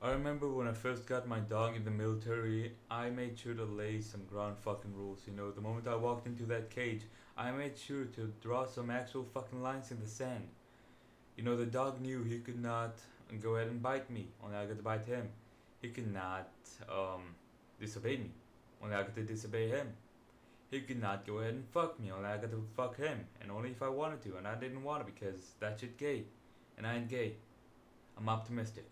I remember when I first got my dog in the military, I made sure to lay some ground fucking rules. You know, the moment I walked into that cage, I made sure to draw some actual fucking lines in the sand. You know, the dog knew he could not go ahead and bite me, only I got to bite him. He could not disobey me, only I got to disobey him. He could not go ahead and fuck me, only I got to fuck him, and only if I wanted to, and I didn't want to because that shit gay, and I ain't gay. I'm optimistic.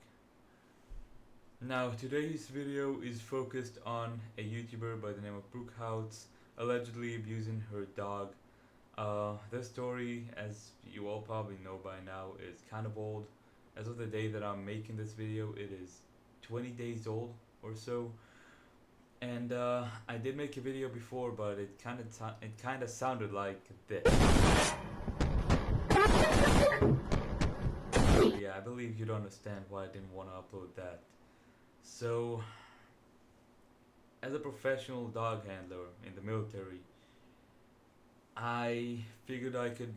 Now, today's video is focused on a YouTuber by the name of Brooke Houts allegedly abusing her dog. This story, as you all probably know by now, is kind of old. As of the day that I'm making this video, it is 20 days old or so. And I did make a video before, but it kind of sounded like this. So yeah, I believe you'd understand why I didn't want to upload that. So, as a professional dog handler in the military, I figured I could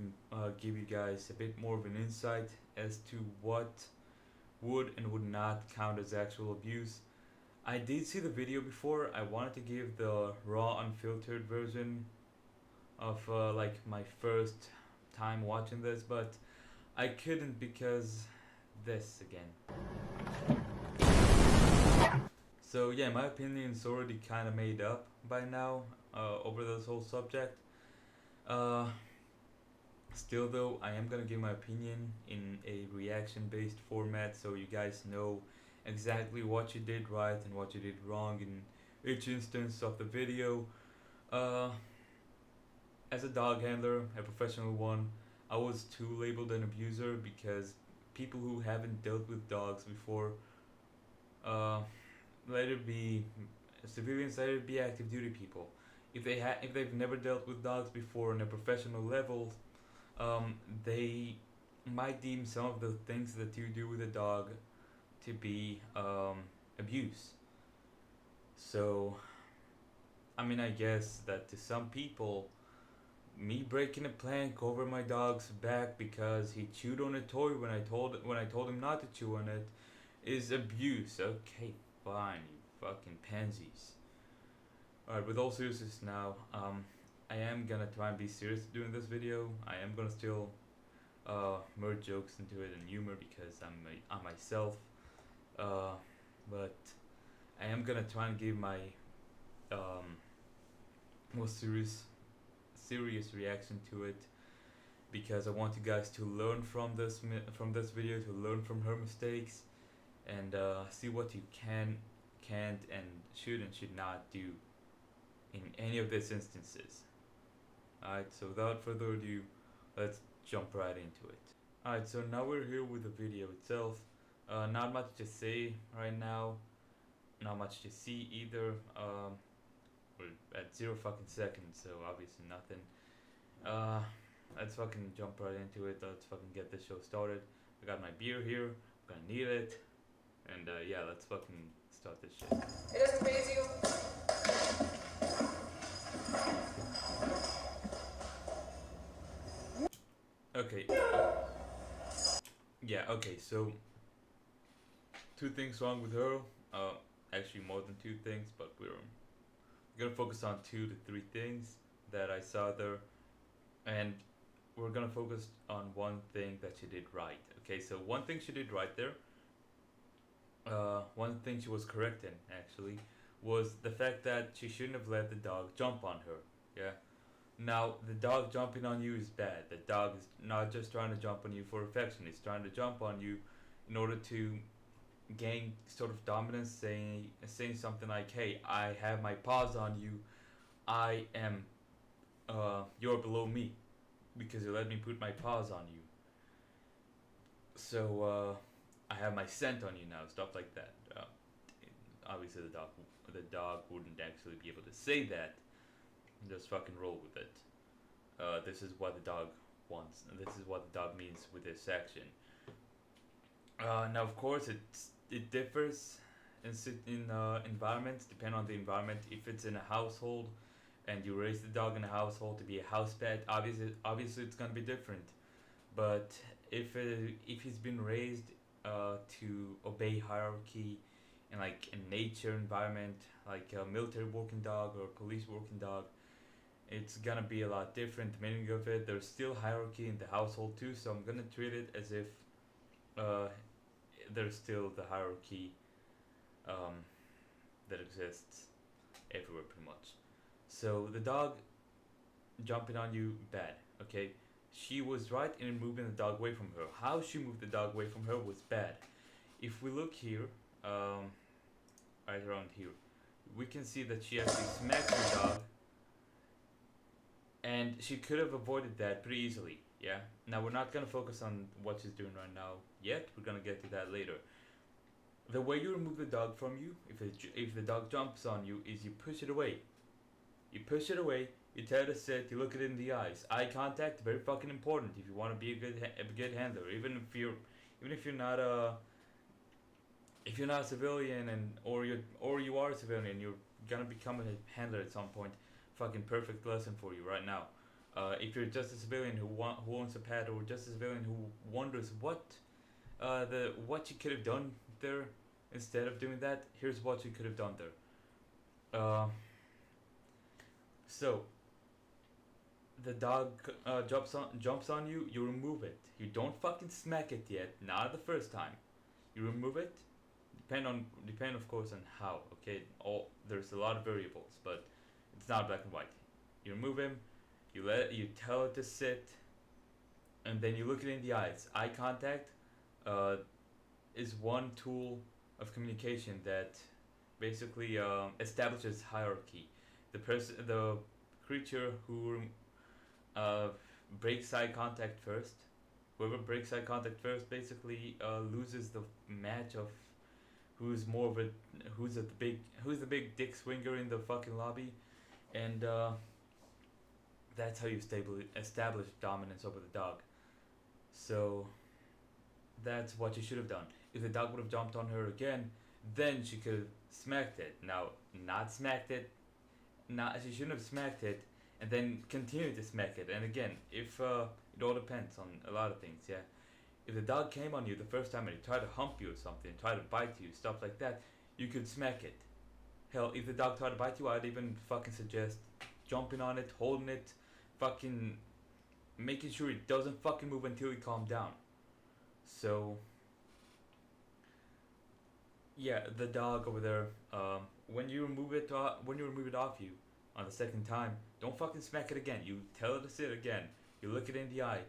give you guys a bit more of an insight as to what would and would not count as actual abuse. I did see the video before. I wanted to give the raw, unfiltered version of like my first time watching this, but I couldn't because this again. So yeah, my opinion's already kind of made up by now over this whole subject. Uh, Still though, I am gonna give my opinion in a reaction-based format, so you guys know exactly what you did right and what you did wrong in each instance of the video. Uh, as a dog handler, a professional one, I was too labeled an abuser because people who haven't dealt with dogs before, uh, let it be civilians, let it be active duty people. If they've never dealt with dogs before on a professional level, they might deem some of the things that you do with a dog to be abuse. So, I mean, I guess that to some people, me breaking a plank over my dog's back because he chewed on a toy when I told him not to chew on it is abuse. Okay, fine, you fucking pansies. Alright, with all seriousness now, I am gonna try and be serious during this video. I am gonna still merge jokes into it and humor because I'm myself. But I am gonna try and give my more serious reaction to it because I want you guys to learn from this video, to learn from her mistakes, and see what you can't, and should not do in any of these instances. Alright, so without further ado, let's jump right into it. Alright, so now we're here with the video itself. Not much to say right now, not much to see either. We're at 0 fucking seconds, so obviously nothing. Let's fucking jump right into it. Let's fucking get this show started. I got my beer here, I'm gonna need it. And yeah, let's fucking start this shit. It doesn't phase you. Okay. Yeah, okay, so 2 things wrong with her. Actually more than 2 things, but we're gonna focus on 2 to 3 things that I saw there. And we're gonna focus on 1 thing that she did right. Okay, so 1 thing she did right there, 1 thing she was correct in actually, was the fact that she shouldn't have let the dog jump on her. Yeah. Now, the dog jumping on you is bad. The dog is not just trying to jump on you for affection. It's trying to jump on you in order to gain sort of dominance, saying something like, "Hey, I have my paws on you. I am, you're below me because you let me put my paws on you. So, I have my scent on you now." Stuff like that. Obviously, the dog wouldn't actually be able to say that. Just fucking roll with it. This is what the dog wants, and this is what the dog means with this action. Now, of course, it differs in environments, depending on the environment. If it's in a household, and you raise the dog in a household to be a house pet, obviously it's gonna be different. But if he's been raised to obey hierarchy in like a nature environment, like a military working dog or a police working dog. It's gonna be a lot different. The meaning of it, there's still hierarchy in the household too, so I'm gonna treat it as if uh, there's still the hierarchy um, that exists everywhere pretty much. So the dog jumping on you, bad. Okay, she was right in moving the dog away from her. How she moved the dog away from her was bad. If we look here, right around here, we can see that she actually smacked the dog, and she could have avoided that pretty easily. Yeah. Now we're not gonna focus on what she's doing right now yet. We're gonna get to that later. The way you remove the dog from you, if the dog jumps on you, is you push it away. You push it away. You tell it to sit. You look it in the eyes. Eye contact, very fucking important if you want to be a good handler. Even if you're not a if you're not a civilian or you are a civilian, you're gonna become a handler at some point. Fucking perfect lesson for you right now. If you're just a civilian who owns a pet, or just a civilian who wonders what you could have done there instead of doing that, here's what you could have done there. So the dog jumps on you. You remove it. You don't fucking smack it yet. Not the first time. You remove it. Depend of course on how. Okay, all there's a lot of variables, but it's not black and white. You remove him. You tell it to sit, and then you look it in the eyes. Eye contact uh, is one tool of communication that basically establishes hierarchy. The creature who uh, breaks eye contact first, whoever breaks eye contact first, basically loses the match of who's more of a who's the big dick swinger in the fucking lobby, and that's how you establish dominance over the dog. So that's what you should have done. If the dog would have jumped on her again, then she could have smacked it. Now, not smacked it. Not she shouldn't have smacked it, and then continued to smack it. And again, if it all depends on a lot of things. Yeah, if the dog came on you the first time and he tried to hump you or something, tried to bite you, stuff like that, you could smack it. Hell, if the dog tried to bite you, I'd even fucking suggest jumping on it, holding it, fucking making sure it doesn't fucking move until you calm down. So yeah, the dog over there. When you remove it off you on the second time, don't fucking smack it again. You tell it to sit again. You look it in the eye,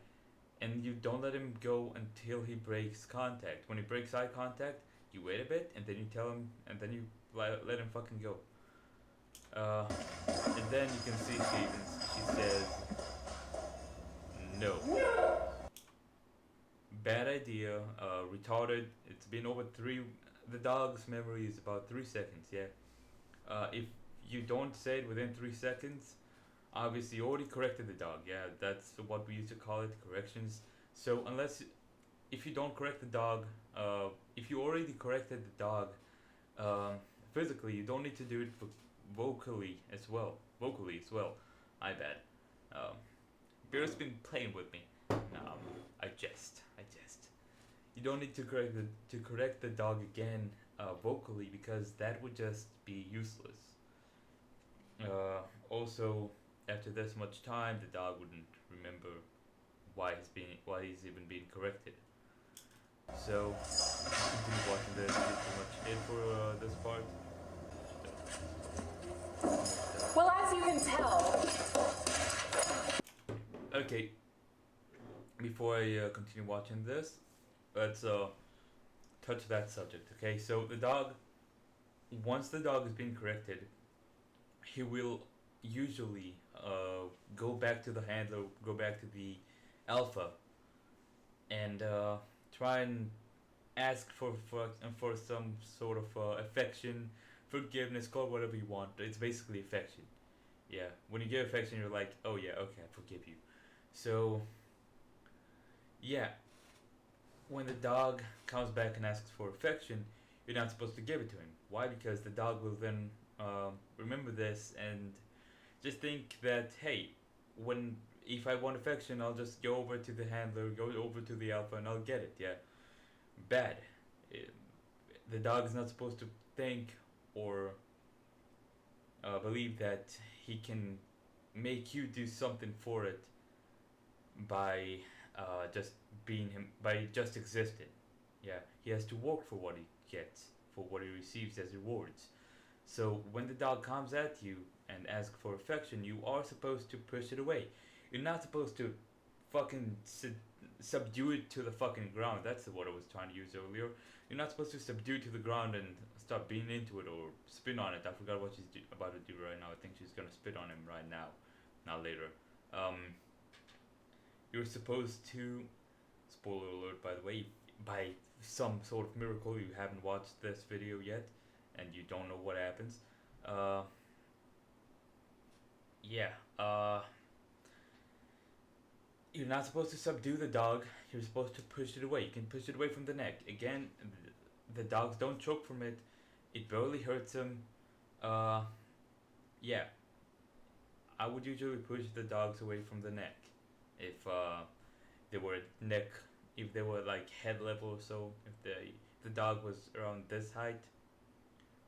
and you don't let him go until he breaks contact. When he breaks eye contact, you wait a bit, and then you tell him, and then you let him fucking go. And then you can see she says no. Bad idea. Retarded. It's been over three. The dog's memory is about 3 seconds. Yeah. If you don't say it within 3 seconds, obviously you already corrected the dog. Yeah, that's what we used to call it, corrections. So if you don't correct the dog, if you already corrected the dog physically, you don't need to do it vocally as well. I bet. Bear's been playing with me. I jest. You don't need to correct the dog again vocally, because that would just be useless. Also, after this much time, the dog wouldn't remember why he's even being corrected. So, continue watching this. That's pretty much it for this part. Well, as you can tell. Okay. Before I continue watching this, let's touch that subject. Okay, so once the dog is being corrected, he will usually go back to the handler, go back to the alpha, and try and ask for some sort of affection, forgiveness, call it whatever you want. It's basically affection. Yeah, when you give affection, you're like, oh yeah, okay, I forgive you. So, yeah, when the dog comes back and asks for affection, you're not supposed to give it to him. Why? Because the dog will then remember this and just think that, hey, if I want affection, I'll just go over to the handler, go over to the alpha, and I'll get it. Yeah. bad. It, the dog is not supposed to think or believe that he can make you do something for it by just being him, by just existing. Yeah, he has to work for what he gets, for what he receives as rewards. So when the dog comes at you and asks for affection, you are supposed to push it away. You're not supposed to fucking subdue it to the fucking ground. That's the word I was trying to use earlier. You're not supposed to subdue it to the ground and start being into it or spit on it. I forgot what she's about to do right now. I think she's gonna spit on him right now, not later. You're supposed to, spoiler alert by the way, by some sort of miracle you haven't watched this video yet and you don't know what happens. Uh, yeah. You're not supposed to subdue the dog. You're supposed to push it away. You can push it away from the neck. Again, the dogs don't choke from it. It barely hurts them. Yeah. I would usually push the dogs away from the neck. If they were neck, if they were like head level or so, if the dog was around this height,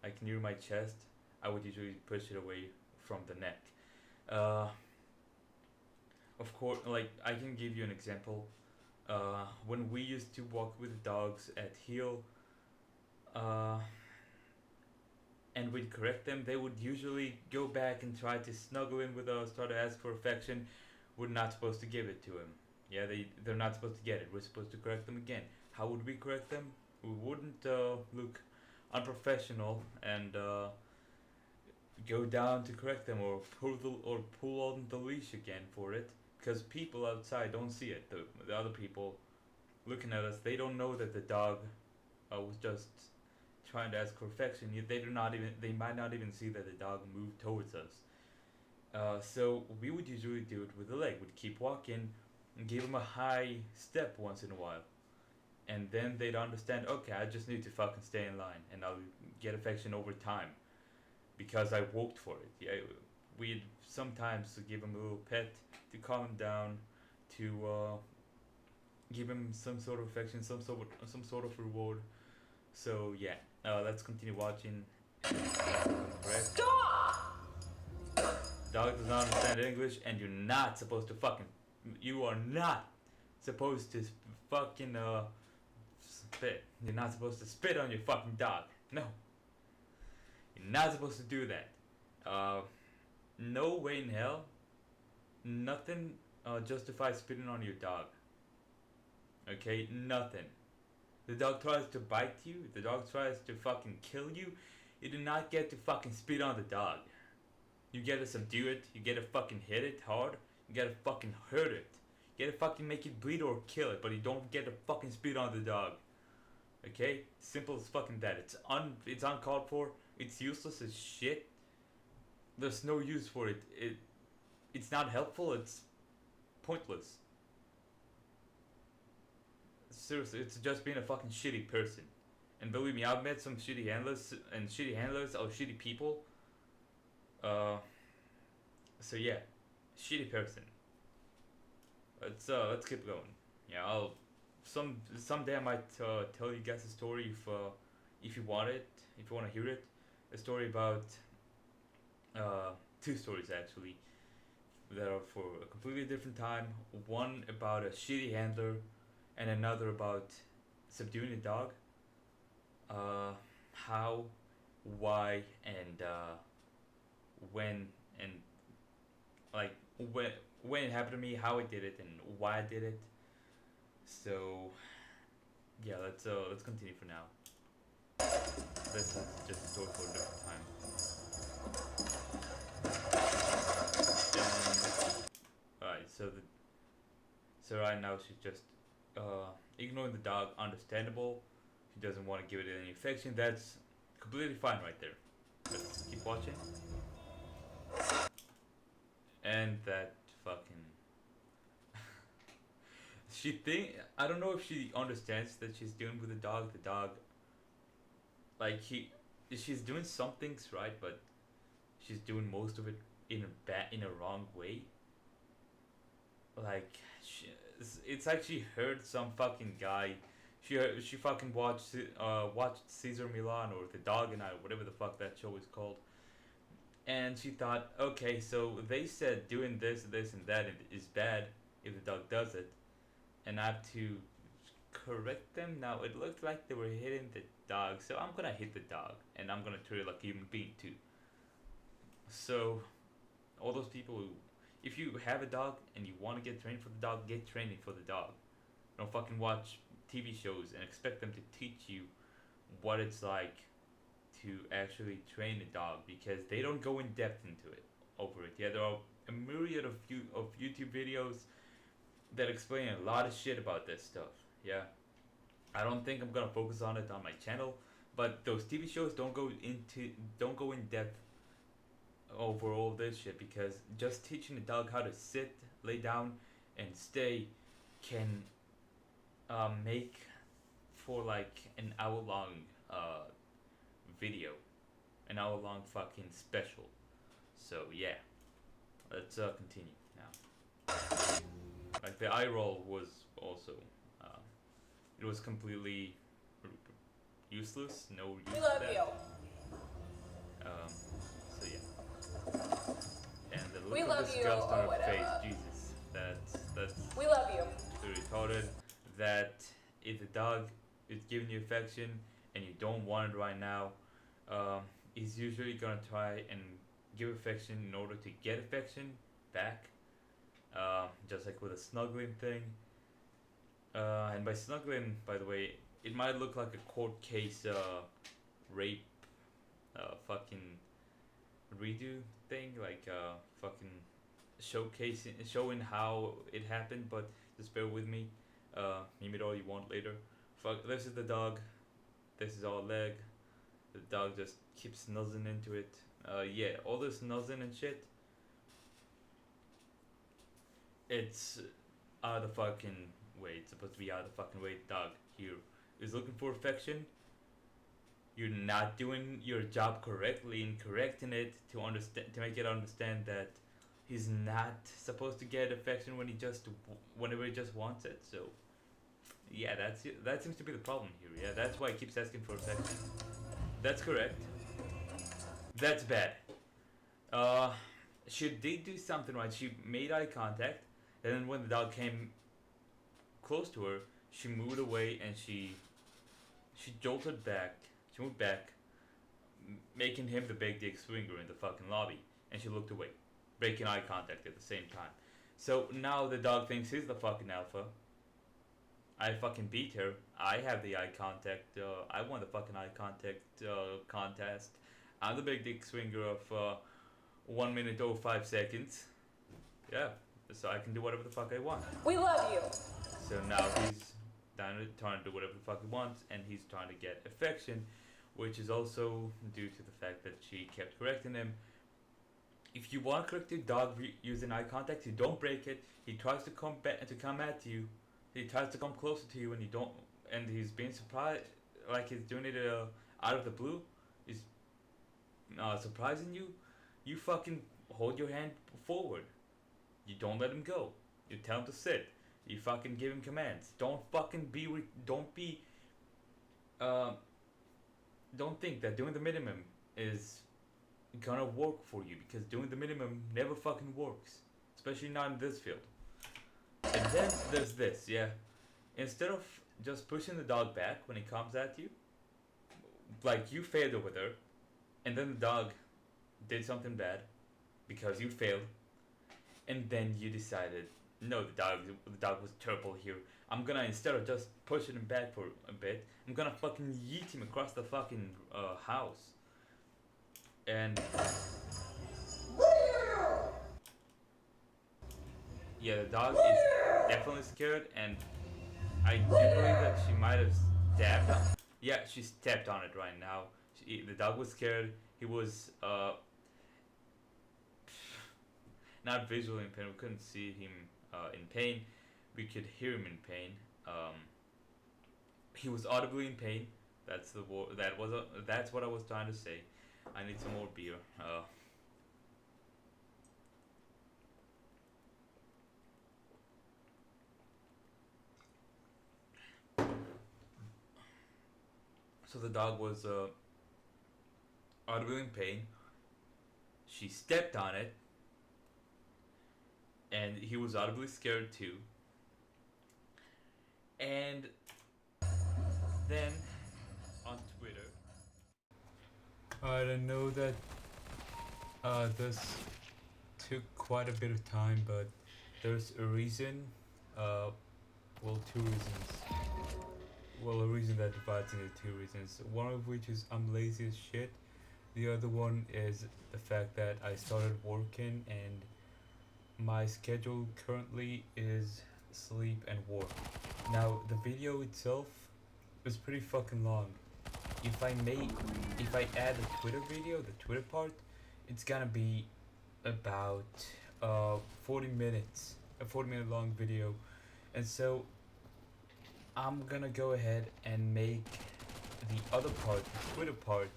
like near my chest, I would usually push it away from the neck. Uh, of course, like I can give you an example. When we used to walk with the dogs at heel, uh, and we'd correct them, they would usually go back and try to snuggle in with us, try to ask for affection. We're not supposed to give it to them. Yeah, they're not supposed to get it. We're supposed to correct them again. How would we correct them? We wouldn't look unprofessional and go down to correct them or pull on the leash again for it, because people outside don't see it. The other people looking at us, they don't know that the dog was just trying to ask for affection. They might not even see that the dog moved towards us. So we would usually do it with the leg. We'd keep walking and give them a high step once in a while. And then they'd understand, okay, I just need to fucking stay in line and I'll get affection over time because I worked for it. Yeah, we'd sometimes give him a little pet to calm him down, to give him some sort of affection, some sort of reward. So yeah, let's continue watching. Stop! Dog does not understand English, and you're not supposed to fucking. You are not supposed to fucking spit. You're not supposed to spit on your fucking dog. No. You're not supposed to do that. No way in hell. Nothing justifies spitting on your dog. Okay? Nothing. The dog tries to bite you. The dog tries to fucking kill you. You do not get to fucking spit on the dog. You gotta subdue it. You gotta fucking hit it hard. You gotta fucking hurt it. You gotta fucking make it bleed or kill it. But you don't get to fucking spit on the dog. Okay? Simple as fucking that. It's uncalled for. It's useless as shit. There's no use for it. It's not helpful. It's pointless. Seriously, it's just being a fucking shitty person. And believe me, I've met some shitty handlers are shitty people. So yeah, shitty person. Let's keep going. Yeah, someday I might tell you guys a story if you want it, if you want to hear it. A story about two stories actually that are for a completely different time. One about a shitty handler, and another about subduing a dog. How, why, and when, and like when it happened to me, how I did it, and why I did it. So yeah, let's continue for now. This is just a story for a different time. And alright, so right now she's just ignoring the dog. Understandable. She doesn't want to give it any affection. That's completely fine right there. Let's keep watching. And that fucking I don't know if she understands that she's dealing with the dog. The dog, like she's doing some things right, but she's doing most of it in a wrong way. Like it's like she heard some fucking guy She fucking watched Caesar Milan or The Dog and I, whatever the fuck that show is called. And she thought, okay, so they said doing this, and that is bad if the dog does it, and I have to correct them. Now it looked like they were hitting the dog, so I'm gonna hit the dog, and I'm gonna treat it like a human being too. So, all those people who, if you have a dog and you want to get trained for the dog, get training for the dog. Don't fucking watch TV shows and expect them to teach you what it's like to actually train a dog, because they don't go in depth into it over it. Yeah, there are a myriad of YouTube videos that explain a lot of shit about this stuff. Yeah, I don't think I'm gonna focus on it on my channel, but those TV shows don't go in depth over all this shit, because just teaching a dog how to sit, lay down, and stay can make for like an hour long video, an hour long fucking special. So yeah, let's continue now. Like the eye roll was also, it was completely useless. No use. We love to that. you. So yeah, and the look We of love you, disgust on or her whatever. face, Jesus, that's We love you. retarded. That if the dog is giving you affection and you don't want it right now, he's usually gonna try and give affection in order to get affection back. Just like with a snuggling thing. And by snuggling, by the way, it might look like a court case rape fucking redo thing, like fucking showing how it happened, but just bear with me. Meme it all you want later. Fuck, this is the dog. This is our leg. The dog just keeps nuzzling into it. Yeah, all this nuzzling and shit. It's out of the fucking way. It's supposed to be out of the fucking way. The dog here is looking for affection. You're not doing your job correctly in correcting it to understand, to make it understand that he's not supposed to get affection whenever he just wants it. So yeah, that seems to be the problem here. Yeah, that's why he keeps asking for affection. That's correct. That's bad. She did do something right. She made eye contact, and then when the dog came close to her, she moved away and she jolted back. She moved back, making him the big dick swinger in the fucking lobby, and she looked away, breaking eye contact at the same time. So now the dog thinks he's the fucking alpha. I fucking beat her. I have the eye contact. I won the fucking eye contact contest. I'm the big dick swinger of 1 minute 05 seconds. Yeah, so I can do whatever the fuck I want. We love you. So now he's trying to do whatever the fuck he wants, and he's trying to get affection, which is also due to the fact that she kept correcting him. If you want to correct your dog using eye contact, you don't break it. He tries to come at you. He tries to come closer to you, and you don't. And he's being surprised, like he's doing it out of the blue. He's surprising you. You fucking hold your hand forward. You don't let him go. You tell him to sit. You fucking give him commands. Don't fucking be. Don't think that doing the minimum is gonna work for you, because doing the minimum never fucking works, especially not in this field. And then there's this, yeah. Instead of just pushing the dog back when he comes at you, like you failed over there, and then the dog did something bad because you failed, and then you decided, no, the dog was terrible here. I'm gonna, instead of just pushing him back for a bit, I'm gonna fucking yeet him across the fucking house. And yeah, the dog is definitely scared, and I do believe that she might have stepped on. Yeah, she stepped on it right now. The dog was scared. He was not visually in pain. We couldn't see him in pain. We could hear him in pain. He was audibly in pain. That's the that's what I was trying to say. I need some more beer. So the dog was audibly in pain. She stepped on it, and he was audibly scared too. And then on Twitter, I don't know that this took quite a bit of time, but there's a reason. Well, two reasons. Well, a reason that divides into two reasons. One of which is I'm lazy as shit. The other one is the fact that I started working and my schedule currently is sleep and work. Now, the video itself is pretty fucking long. If I add the Twitter video, the Twitter part, it's gonna be about 40 minutes, a 40-minute long video. And so I'm gonna go ahead and make the other part, the Twitter part,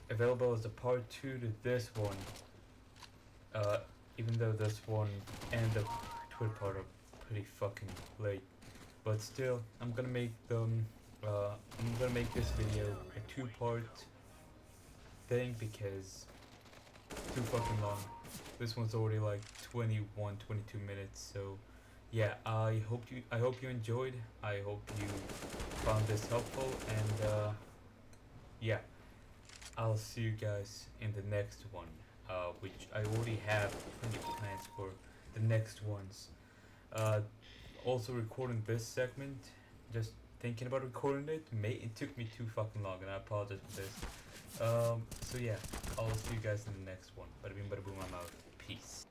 available as a part 2 to this one. Even though this one and the Twitter part are pretty fucking late. But still, I'm gonna make them, I'm gonna make this video a 2-part thing because it's too fucking long. This one's already like 21, 22 minutes, so yeah, I hope you enjoyed. I hope you found this helpful, and yeah, I'll see you guys in the next one, which I already have plenty of plans for the next ones. Also recording this segment, just thinking about recording it took me too fucking long, and I apologize for this. So yeah, I'll see you guys in the next one. Bada bing, bada boom, I'm out. Peace.